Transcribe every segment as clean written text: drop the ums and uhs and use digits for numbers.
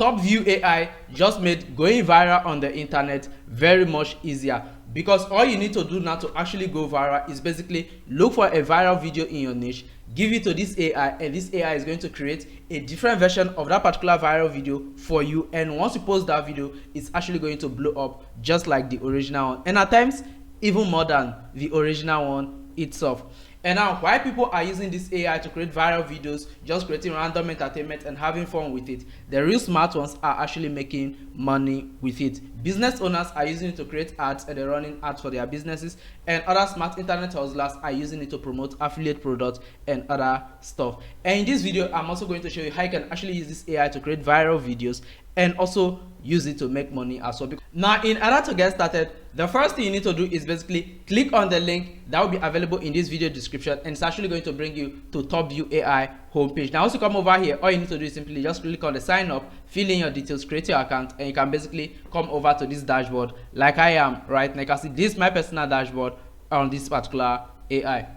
TopView AI just made going viral on the internet very much easier, because all you need to do now to actually go viral is basically look for a viral video in your niche, give it to this AI, and this AI is going to create a different version of that particular viral video for you. And once you post that video, it's actually going to blow up just like the original one, and at times even more than the original one itself. And now, why people are using this AI to create viral videos, just creating random entertainment and having fun with it? The real smart ones are actually making money with it. Business owners are using it to create ads, and they're running ads for their businesses, and other smart internet hustlers are using it to promote affiliate products and other stuff. And in this video, I'm also going to show you how you can actually use this AI to create viral videos and also use it to make money as well. Now, in order to get started, the first thing you need to do is basically click on the link that will be available in this video description, and it's actually going to bring you to TopView AI homepage. Now, once you come over here, all you need to do is simply just click on the sign up, fill in your details, create your account, and you can basically come over to this dashboard like I am right now. You can see this is my personal dashboard on this particular AI.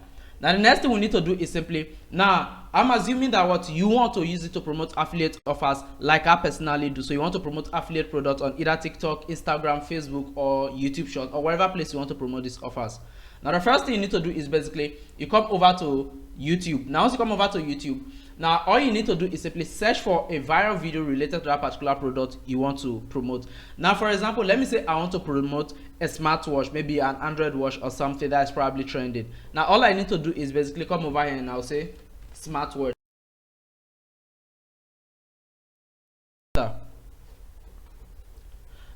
Now, the next thing we need to do is simply, now I'm assuming that what you want to use it to promote affiliate offers like I personally do. So you want to promote affiliate products on either TikTok, Instagram, Facebook, or YouTube Short, or wherever place you want to promote these offers. Now, the first thing you need to do is basically you come over to YouTube. Now, once you come over to YouTube, now all you need to do is simply search for a viral video related to that particular product you want to promote. Now, for example, let me say I want to promote a smartwatch, maybe an Android watch or something that's probably trending. Now, all I need to do is basically come over here and I'll say smartwatch.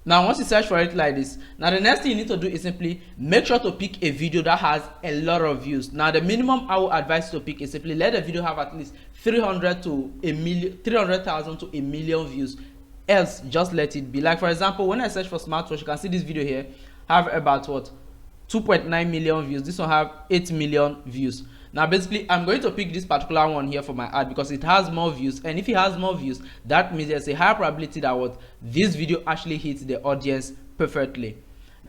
Now, once you search for it like this, now the next thing you need to do is simply make sure to pick a video that has a lot of views. Now, the minimum I would advise you to pick is simply let the video have at least 300,000 to a million views. Else, just let it be. Like, for example, when I search for smartwatch, you can see this video here have about what, 2.9 million views. This one have 8 million views. Now, basically, I'm going to pick this particular one here for my ad because it has more views, and if it has more views, that means there's a higher probability that what this video actually hits the audience perfectly.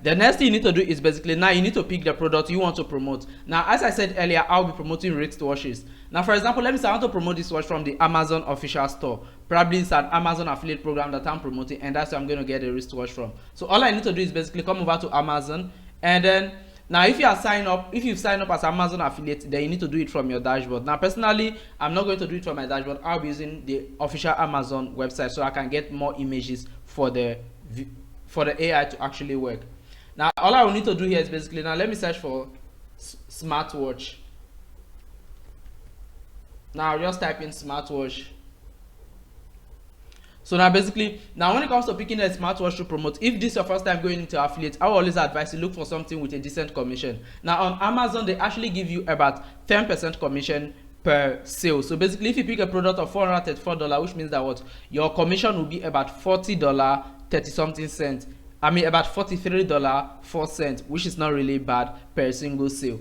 The next thing you need to do is basically now you need to pick the product you want to promote. Now, as I said earlier, I'll be promoting wristwatches. Now, for example, let me say I want to promote this watch from the Amazon official store. Probably it's an Amazon affiliate program that I'm promoting, and that's where I'm going to get a wristwatch from. So all I need to do is basically come over to Amazon, and then now if you've signed up as Amazon affiliate, then you need to do it from your dashboard. Now, personally, I'm not going to do it from my dashboard. I'll be using the official Amazon website so I can get more images for the AI to actually work. Now, all I will need to do here is basically, now let me search for smartwatch. Now, I'll just type in smartwatch. So now basically, now when it comes to picking a smartwatch to promote, if this is your first time going into affiliate, I will always advise you look for something with a decent commission. Now, on Amazon, they actually give you about 10% commission per sale. So basically, if you pick a product of $434, which means that what your commission will be about $40 30 something cents. I mean about $43.04, which is not really bad per single sale.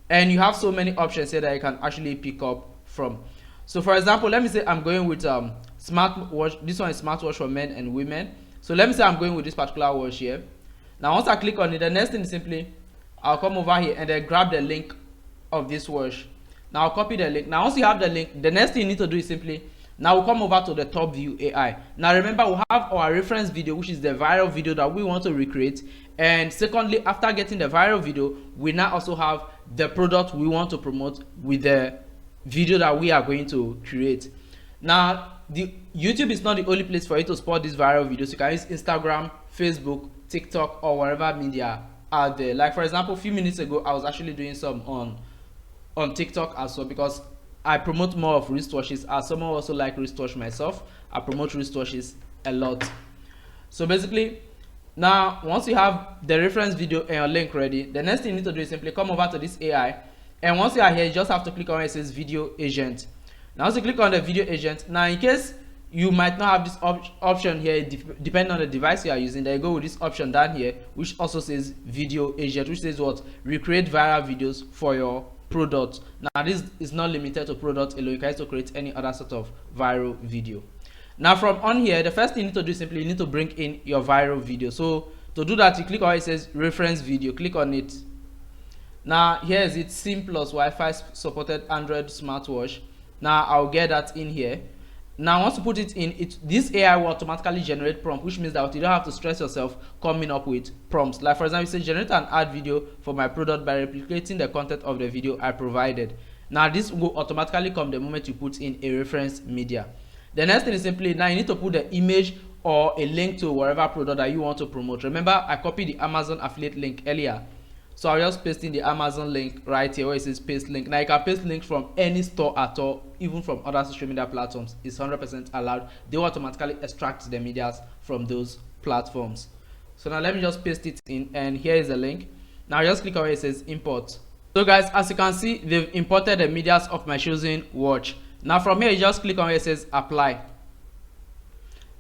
And you have so many options here that you can actually pick up from. So for example, let me say I'm going with smartwatch. This one is smartwatch for men and women. So let me say I'm going with this particular watch here. Now once I click on it, the next thing is simply I'll come over here and then grab the link of this watch. Now I'll copy the link. Now once you have the link, the next thing you need to do is simply now we'll come over to the TopView AI. Now remember, we have our reference video, which is the viral video that we want to recreate. And secondly, after getting the viral video, we now also have the product we want to promote with the video that we are going to create. Now, the YouTube is not the only place for you to spot these viral videos. You can use Instagram, Facebook, TikTok, or wherever media are there. Like for example, a few minutes ago, I was actually doing some on TikTok as well, because I promote more of wristwatches. As someone also like wristwatch myself, I promote wristwatches a lot. So basically, now once you have the reference video and your link ready, the next thing you need to do is simply come over to this AI, and once you are here, you just have to click on where it says video agent. Now once you click on the video agent, now in case you might not have this option here, depending on the device you are using, then you go with this option down here, which also says video agent, which says what, recreate viral videos for your product. Now this is not limited to product alone. You can also create any other sort of viral video. Now from on here, the first thing you need to do is simply you need to bring in your viral video. So to do that, you click on where it says reference video, click on it. Now here is it, SIM plus Wi-Fi supported Android smartwatch. Now I'll get that in here. Now once you put it in, this AI will automatically generate prompt, which means that you don't have to stress yourself coming up with prompts. Like for example, you say generate an ad video for my product by replicating the content of the video I provided. Now this will automatically come the moment you put in a reference media. The next thing is simply, now you need to put the image or a link to whatever product that you want to promote. Remember, I copied the Amazon affiliate link earlier, so I'll just paste in the Amazon link right here where it says paste link. Now you can paste links from any store at all, even from other social media platforms. It's 100% allowed. They will automatically extract the medias from those platforms. So now let me just paste it in, and here is the link. Now just click on where it says import. So guys, as you can see, they've imported the medias of my choosing watch. Now from here, you just click on where it says apply.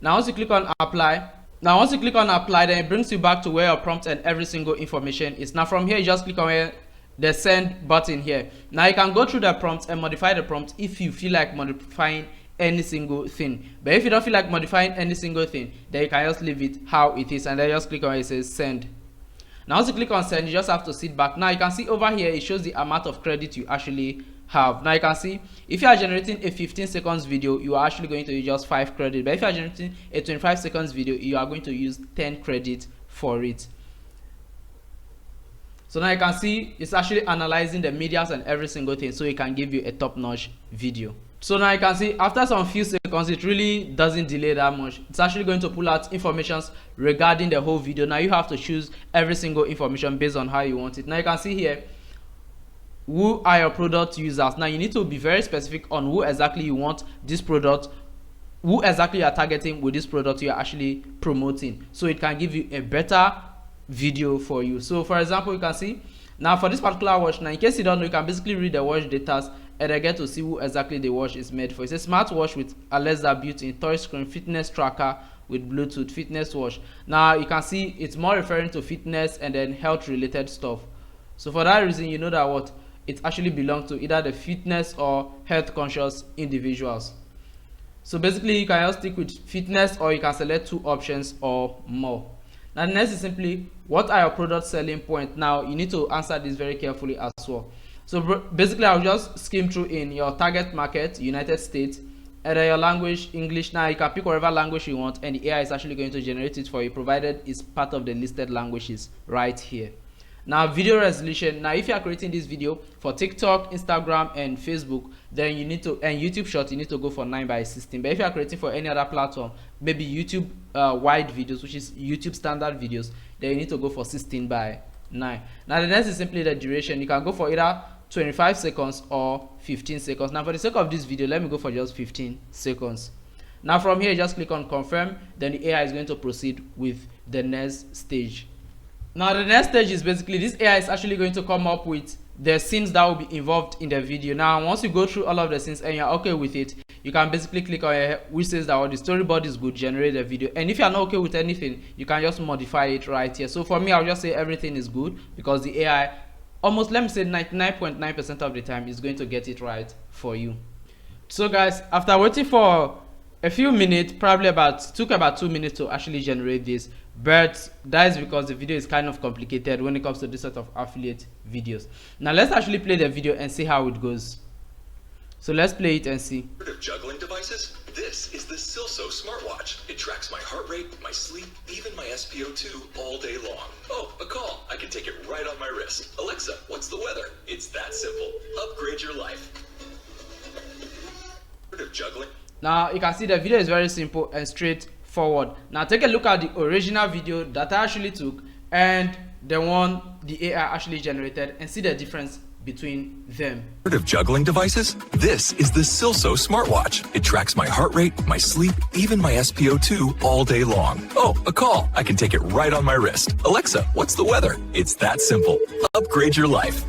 Now once you click on apply, then it brings you back to where your prompt and every single information is. Now from here, you just click on where the send button here. Now you can go through the prompt and modify the prompt if you feel like modifying any single thing. But if you don't feel like modifying any single thing, then you can just leave it how it is, and then just click on where it says send. Now once you click on send, you just have to sit back. Now you can see over here, it shows the amount of credit you actually have. Now you can see if you are generating a 15 seconds video, you are actually going to use just 5 credit, but if you are generating a 25 seconds video, you are going to use 10 credit for it. So now you can see it's actually analyzing the medias and every single thing, so it can give you a top-notch video. So now you can see after some few seconds, it really doesn't delay that much. It's actually going to pull out information regarding the whole video. Now you have to choose every single information based on how you want it. Now you can see here, who are your product users? Now you need to be very specific on who exactly you want this product, who exactly you are targeting with this product you are actually promoting, so it can give you a better video for you. So for example, you can see now for this particular watch, now in case you don't know, you can basically read the watch data and I get to see who exactly the watch is made for. It's a smartwatch with Alexa built-in, touchscreen, fitness tracker with Bluetooth, fitness watch. Now you can see it's more referring to fitness and then health related stuff. So for that reason, you know that what it actually belongs to either the fitness or health conscious individuals. So basically you can just stick with fitness, or you can select 2 options or more. Now the next is simply, what are your product selling points? Now you need to answer this very carefully as well. So basically I'll just skim through in your target market, United States, and then your language, English. Now you can pick whatever language you want and the AI is actually going to generate it for you, provided it's part of the listed languages right here. Now video resolution. Now if you are creating this video for TikTok, Instagram and Facebook, then you need to, and YouTube short, you need to go for 9:16. But if you are creating for any other platform, maybe YouTube wide videos, which is YouTube standard videos, then you need to go for 16:9. Now the next is simply the duration. You can go for either 25 seconds or 15 seconds. Now for the sake of this video, let me go for just 15 seconds. Now from here, just click on confirm, then the AI is going to proceed with the next stage. Now the next stage is basically this AI is actually going to come up with the scenes that will be involved in the video. Now once you go through all of the scenes and you're okay with it, you can basically click on here which says that the storyboard is good, generate a video. And if you're not okay with anything, you can just modify it right here. So for me, I'll just say everything is good, because the AI almost, let me say 99.9% of the time is going to get it right for you. So guys, after waiting for a few minutes, probably took about 2 minutes to actually generate this, but that is because the video is kind of complicated when it comes to this sort of affiliate videos. Now let's actually play the video and see how it goes. So let's play it and see. Juggling devices? This is the Silso smartwatch. It tracks my heart rate, my sleep, even my SpO2 all day long. Oh, a call. I can take it right on my wrist. Alexa, what's the weather? It's that simple. Upgrade your life. Juggling. Now you can see the video is very simple and straightforward. Now take a look at the original video that I actually took and the one the AI actually generated, and see the difference between them. Juggling devices? This is the Silso smartwatch. It tracks my heart rate, my sleep, even my SpO2 all day long. Oh, a call. I can take it right on my wrist. Alexa, what's the weather? It's that simple. Upgrade your life.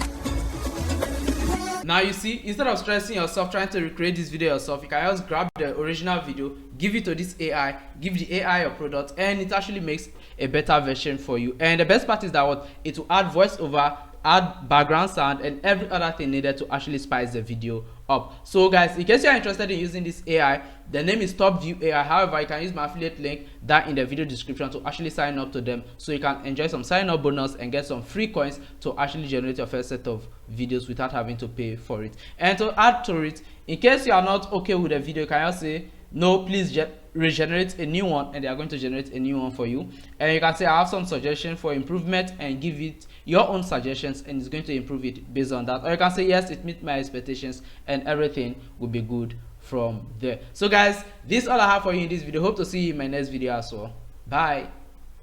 Now you see, instead of stressing yourself trying to recreate this video yourself, you can just grab the original video, give it to this AI, give the AI your product, and it actually makes a better version for you. And the best part is that it will add voiceover, add background sound, and every other thing needed to actually spice the video up. So guys, in case you are interested in using this AI, the name is TopView AI. However, you can use my affiliate link that in the video description to actually sign up to them, so you can enjoy some sign up bonus and get some free coins to actually generate your first set of videos without having to pay for it. And to add to it, in case you are not okay with the video, you can just say no, please regenerate a new one, and they are going to generate a new one for you. And you can say I have some suggestions for improvement, and give it your own suggestions, and it's going to improve it based on that. Or you can say yes, it meets my expectations, and everything will be good from there. So guys, this is all I have for you in this video. Hope to see you in my next video as well. Bye.